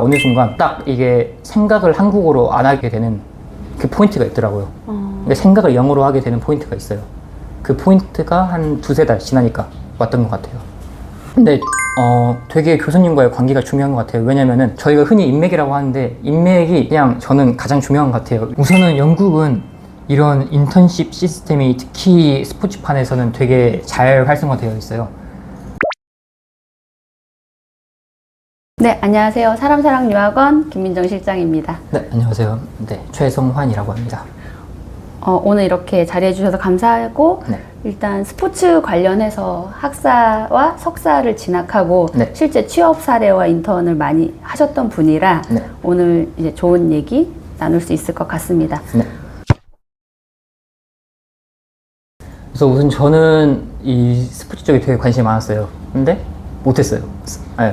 어느 순간 딱 이게 생각을 한국어로 안 하게 되는 그 포인트가 있더라고요. 근데 생각을 영어로 하게 되는 포인트가 있어요. 그 포인트가 한 두세 달 지나니까 왔던 것 같아요. 근데 되게 교수님과의 관계가 중요한 것 같아요. 왜냐면은 저희가 흔히 인맥이라고 하는데 인맥이 그냥 저는 가장 중요한 것 같아요. 우선은 영국은 이런 인턴십 시스템이 특히 스포츠판에서는 되게 잘 활성화되어 있어요. 네, 안녕하세요. 사람사랑유학원 김민정 실장입니다. 네, 안녕하세요. 네, 최성환이라고 합니다. 오늘 이렇게 자리해 주셔서 감사하고 네. 일단 스포츠 관련해서 학사와 석사를 진학하고 네. 실제 취업 사례와 인턴을 많이 하셨던 분이라 네. 오늘 이제 좋은 얘기 나눌 수 있을 것 같습니다. 네. 그래서 우선 저는 이 스포츠 쪽에 되게 관심이 많았어요. 근데 못했어요.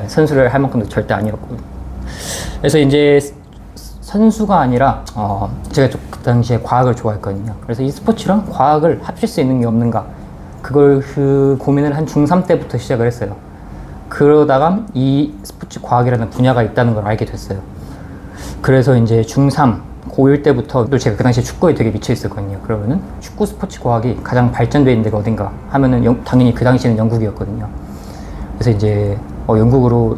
선수를 할 만큼도 절대 아니었고. 그래서 이제 선수가 아니라 제가 좀 그 당시에 과학을 좋아했거든요. 그래서 이 스포츠랑 과학을 합칠 수 있는 게 없는가, 그 고민을 한 중3 때부터 시작을 했어요. 그러다가 이 스포츠 과학이라는 분야가 있다는 걸 알게 됐어요. 그래서 이제 중3, 고1 때부터 또 제가 그 당시에 축구에 되게 미쳐 있었거든요. 그러면은 축구 스포츠 과학이 가장 발전되어 있는 데가 어딘가 하면은 당연히 그 당시에는 영국이었거든요. 그래서 이제 영국으로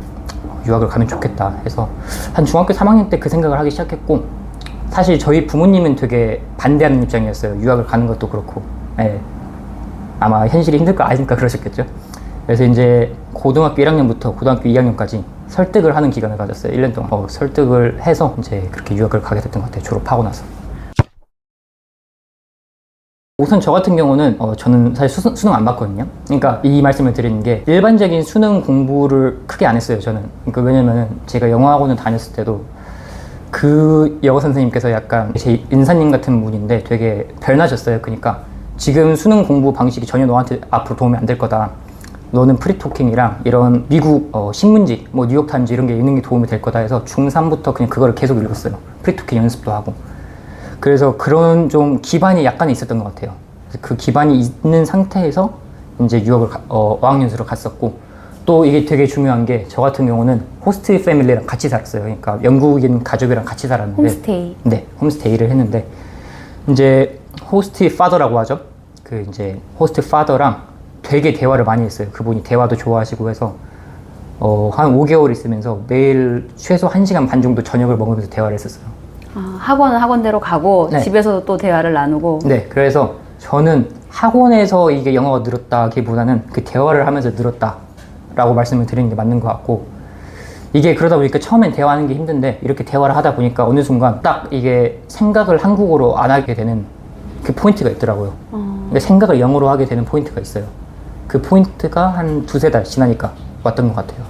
유학을 가면 좋겠다 해서 한 중학교 3학년 때 그 생각을 하기 시작했고, 사실 저희 부모님은 되게 반대하는 입장이었어요. 유학을 가는 것도 그렇고. 네. 아마 현실이 힘들 거 아니까 그러셨겠죠. 그래서 이제 고등학교 1학년부터 고등학교 2학년까지 설득을 하는 기간을 가졌어요. 1년 동안 설득을 해서 이제 그렇게 유학을 가게 됐던 것 같아요. 졸업하고 나서. 우선 저 같은 경우는 저는 사실 수능 안 봤거든요. 그러니까 이 말씀을 드리는 게 일반적인 수능 공부를 크게 안 했어요, 저는. 그러니까 왜냐면은 제가 영어학원을 다녔을 때도 그 영어 선생님께서 약간 제 인사님 같은 분인데 되게 별나셨어요. 그러니까 지금 수능 공부 방식이 전혀 너한테 앞으로 도움이 안 될 거다. 너는 프리토킹이랑 이런 미국 신문지, 뭐 뉴욕타임즈 이런 게 읽는 게 도움이 될 거다 해서 중3부터 그냥 그거를 계속 읽었어요. 프리토킹 연습도 하고. 그래서 그런 좀 기반이 약간 있었던 것 같아요. 그 기반이 있는 상태에서 이제 유학을 어학연수로 갔었고, 또 이게 되게 중요한 게 저 같은 경우는 호스트 패밀리랑 같이 살았어요. 그러니까 영국인 가족이랑 같이 살았는데, 홈스테이. 네, 홈스테이를 했는데 이제 호스트 파더라고 하죠. 그 이제 호스트 파더랑 되게 대화를 많이 했어요. 그분이 대화도 좋아하시고 해서 한 5개월 있으면서 매일 최소 1시간 반 정도 저녁을 먹으면서 대화를 했었어요. 학원은 학원대로 가고 네. 집에서도 또 대화를 나누고. 네, 그래서 저는 학원에서 이게 영어가 늘었다기보다는 그 대화를 하면서 늘었다라고 말씀을 드리는 게 맞는 것 같고, 이게 그러다 보니까 처음엔 대화하는 게 힘든데 이렇게 대화를 하다 보니까 어느 순간 딱 이게 생각을 한국어로 안 하게 되는 그 포인트가 있더라고요. 그러니까 생각을 영어로 하게 되는 포인트가 있어요. 그 포인트가 한 두세 달 지나니까 왔던 것 같아요.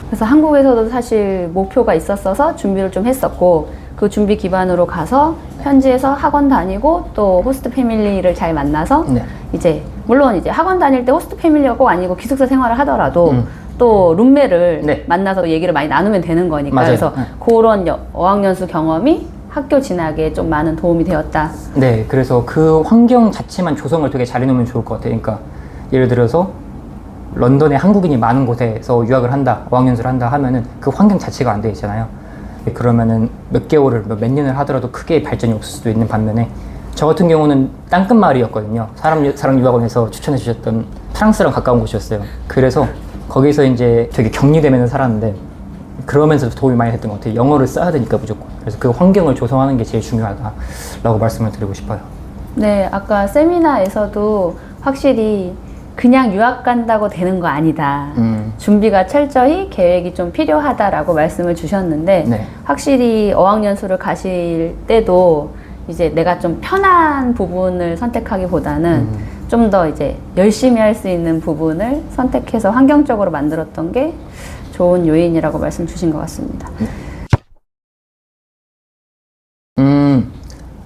그래서 한국에서도 사실 목표가 있었어서 준비를 좀 했었고, 그 준비 기반으로 가서 현지에서 학원 다니고 또 호스트 패밀리를 잘 만나서 네. 이제 물론 이제 학원 다닐 때 호스트 패밀리가 꼭 아니고 기숙사 생활을 하더라도 또 룸메를 네. 만나서 얘기를 많이 나누면 되는 거니까. 맞아요. 그래서 그런 어학연수 경험이 학교 진학에 좀 많은 도움이 되었다. 네, 그래서 그 환경 자체만 조성을 되게 잘 해놓으면 좋을 것 같아요. 그러니까 예를 들어서 런던에 한국인이 많은 곳에서 유학을 한다, 어학연수를 한다 하면은 그 환경 자체가 안 돼 있잖아요. 그러면은 몇 개월을, 몇 년을 하더라도 크게 발전이 없을 수도 있는 반면에, 저 같은 경우는 땅끝마을이었거든요. 사랑유학원에서 추천해 주셨던 프랑스랑 가까운 곳이었어요. 그래서 거기서 이제 되게 격리되면서 살았는데, 그러면서 도움이 많이 됐던 것 같아요. 영어를 써야 되니까 무조건. 그래서 그 환경을 조성하는 게 제일 중요하다라고 말씀을 드리고 싶어요. 네, 아까 세미나에서도 확실히 그냥 유학 간다고 되는 거 아니다. 준비가 철저히 계획이 좀 필요하다라고 말씀을 주셨는데, 네. 확실히 어학연수를 가실 때도 이제 내가 좀 편한 부분을 선택하기보다는 좀 더 이제 열심히 할 수 있는 부분을 선택해서 환경적으로 만들었던 게 좋은 요인이라고 말씀 주신 것 같습니다.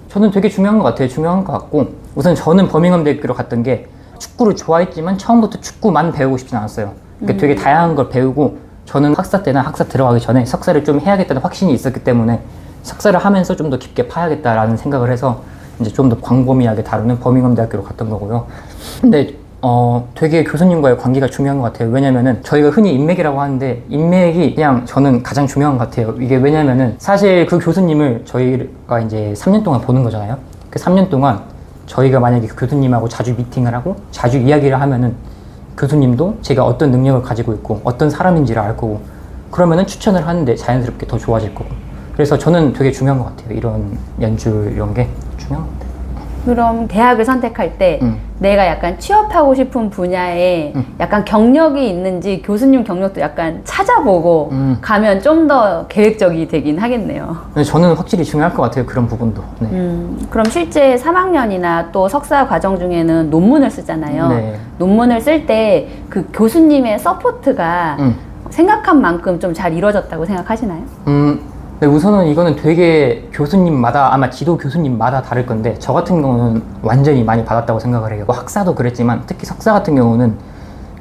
저는 되게 중요한 것 같아요. 중요한 것 같고, 우선 저는 버밍엄 대학교로 갔던 게 축구를 좋아했지만 처음부터 축구만 배우고 싶진 않았어요. 그러니까 되게 다양한 걸 배우고, 저는 학사 때나 학사 들어가기 전에 석사를 좀 해야겠다는 확신이 있었기 때문에 석사를 하면서 좀 더 깊게 파야겠다라는 생각을 해서 이제 좀 더 광범위하게 다루는 버밍엄 대학교로 갔던 거고요. 근데 되게 교수님과의 관계가 중요한 것 같아요. 왜냐면은 저희가 흔히 인맥이라고 하는데 인맥이 그냥 저는 가장 중요한 것 같아요. 이게 왜냐면은 사실 그 교수님을 저희가 이제 3년 동안 보는 거잖아요. 그 3년 동안 저희가 만약에 그 교수님하고 자주 미팅을 하고 자주 이야기를 하면은 교수님도 제가 어떤 능력을 가지고 있고 어떤 사람인지를 알 거고 그러면은 추천을 하는데 자연스럽게 더 좋아질 거고 그래서 저는 되게 중요한 것 같아요. 이런 연줄 이런 게 중요한 것 같아요. 그럼 대학을 선택할 때 내가 약간 취업하고 싶은 분야에 약간 경력이 있는지 교수님 경력도 약간 찾아보고 가면 좀 더 계획적이 되긴 하겠네요. 근데 저는 확실히 중요할 것 같아요. 그런 부분도. 네. 그럼 실제 3학년이나 또 석사 과정 중에는 논문을 쓰잖아요. 네. 논문을 쓸 때 그 교수님의 서포트가 생각한 만큼 좀 잘 이루어졌다고 생각하시나요? 네, 우선은 이거는 되게 교수님마다 아마 지도 교수님마다 다를 건데 저 같은 경우는 완전히 많이 받았다고 생각을 해요. 뭐 학사도 그랬지만 특히 석사 같은 경우는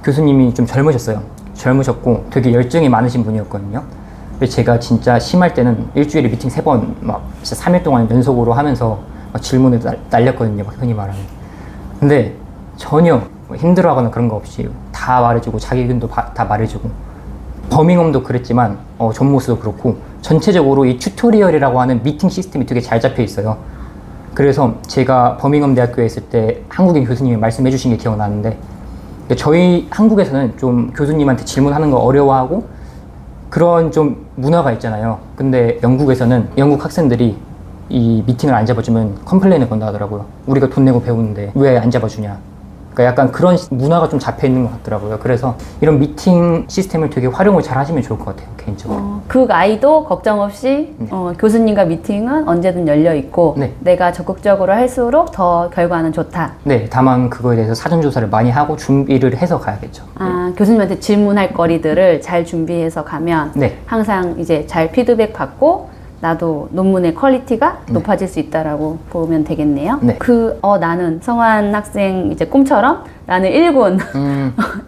교수님이 좀 젊으셨어요. 젊으셨고 되게 열정이 많으신 분이었거든요. 근데 제가 진짜 심할 때는 일주일에 미팅 3번 막 진짜 3일 동안 연속으로 하면서 막 질문을 날렸거든요. 막 흔히 말하는. 근데 전혀 힘들어하거나 그런 거 없이 다 말해주고 자기 의견도 다 말해주고 버밍엄도 그랬지만 존모스도 그렇고 전체적으로 이 튜토리얼이라고 하는 미팅 시스템이 되게 잘 잡혀 있어요. 그래서 제가 버밍엄 대학교에 있을 때 한국인 교수님이 말씀해 주신 게 기억나는데 저희 한국에서는 좀 교수님한테 질문하는 거 어려워하고 그런 좀 문화가 있잖아요. 근데 영국에서는 영국 학생들이 이 미팅을 안 잡아주면 컴플레인을 건다 하더라고요. 우리가 돈 내고 배우는데 왜 안 잡아주냐. 그러니까 약간 그런 문화가 좀 잡혀 있는 것 같더라고요. 그래서 이런 미팅 시스템을 되게 활용을 잘 하시면 좋을 것 같아요, 개인적으로. 그 아이도 걱정 없이 교수님과 미팅은 언제든 열려 있고 네. 내가 적극적으로 할수록 더 결과는 좋다. 네, 다만 그거에 대해서 사전조사를 많이 하고 준비를 해서 가야겠죠. 교수님한테 질문할 거리들을 잘 준비해서 가면 네. 항상 이제 잘 피드백 받고 나도 논문의 퀄리티가 높아질 수 있다라고 보면 되겠네요. 네. 나는 성환 학생 이제 꿈처럼 나는 1군,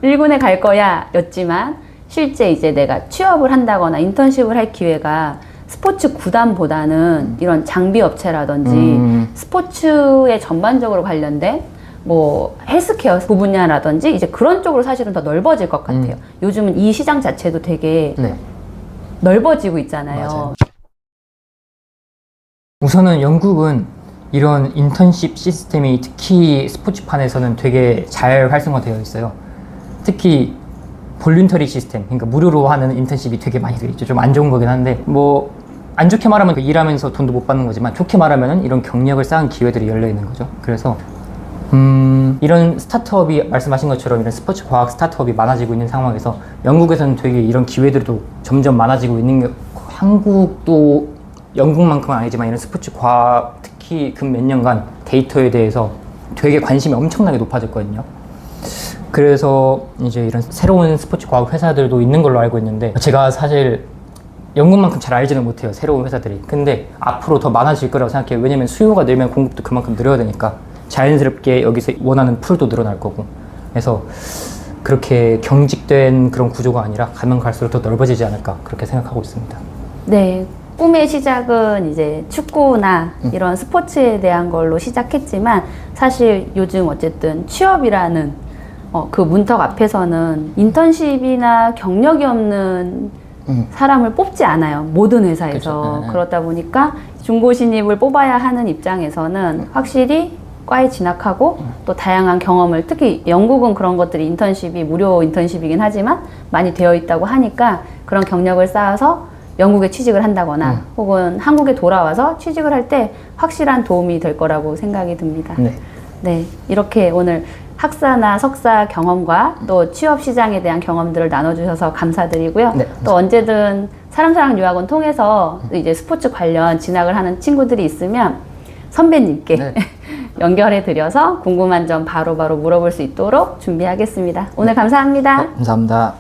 1군에 갈 거야 였지만 실제 이제 내가 취업을 한다거나 인턴십을 할 기회가 스포츠 구단보다는 이런 장비 업체라든지 스포츠에 전반적으로 관련된 뭐 헬스케어 분야라든지 이제 그런 쪽으로 사실은 더 넓어질 것 같아요. 요즘은 이 시장 자체도 되게 넓어지고 있잖아요. 맞아요. 우선은 영국은 이런 인턴십 시스템이 특히 스포츠판에서는 되게 잘 활성화되어 있어요. 특히 볼룬터리 시스템, 그러니까 무료로 하는 인턴십이 되게 많이 되어 있죠. 좀 안 좋은 거긴 한데 뭐 안 좋게 말하면 일하면서 돈도 못 받는 거지만 좋게 말하면 이런 경력을 쌓은 기회들이 열려 있는 거죠. 그래서 이런 스타트업이 말씀하신 것처럼 이런 스포츠 과학 스타트업이 많아지고 있는 상황에서 영국에서는 되게 이런 기회들도 점점 많아지고 있는 게 한국도 영국만큼은 아니지만 이런 스포츠 과학 특히 그 몇 년간 데이터에 대해서 되게 관심이 엄청나게 높아졌거든요. 그래서 이제 이런 새로운 스포츠 과학 회사들도 있는 걸로 알고 있는데 제가 사실 영국만큼 잘 알지는 못해요. 새로운 회사들이. 근데 앞으로 더 많아질 거라고 생각해요. 왜냐면 수요가 늘면 공급도 그만큼 늘어야 되니까 자연스럽게 여기서 원하는 풀도 늘어날 거고. 그래서 그렇게 경직된 그런 구조가 아니라 가면 갈수록 더 넓어지지 않을까 그렇게 생각하고 있습니다. 네. 꿈의 시작은 이제 축구나 이런 스포츠에 대한 걸로 시작했지만 사실 요즘 어쨌든 취업이라는 그 문턱 앞에서는 인턴십이나 경력이 없는 사람을 뽑지 않아요. 모든 회사에서. 그렇죠. 그렇다 보니까 중고 신입을 뽑아야 하는 입장에서는 확실히 과에 진학하고 또 다양한 경험을 특히 영국은 그런 것들이 인턴십이 무료 인턴십이긴 하지만 많이 되어 있다고 하니까 그런 경력을 쌓아서 영국에 취직을 한다거나 혹은 한국에 돌아와서 취직을 할 때 확실한 도움이 될 거라고 생각이 듭니다. 네, 이렇게 오늘 학사나 석사 경험과 또 취업 시장에 대한 경험들을 나눠주셔서 감사드리고요. 네, 또 언제든 사랑사랑 유학원 통해서 이제 스포츠 관련 진학을 하는 친구들이 있으면 선배님께 연결해 드려서 궁금한 점 바로바로 물어볼 수 있도록 준비하겠습니다. 오늘 감사합니다. 감사합니다.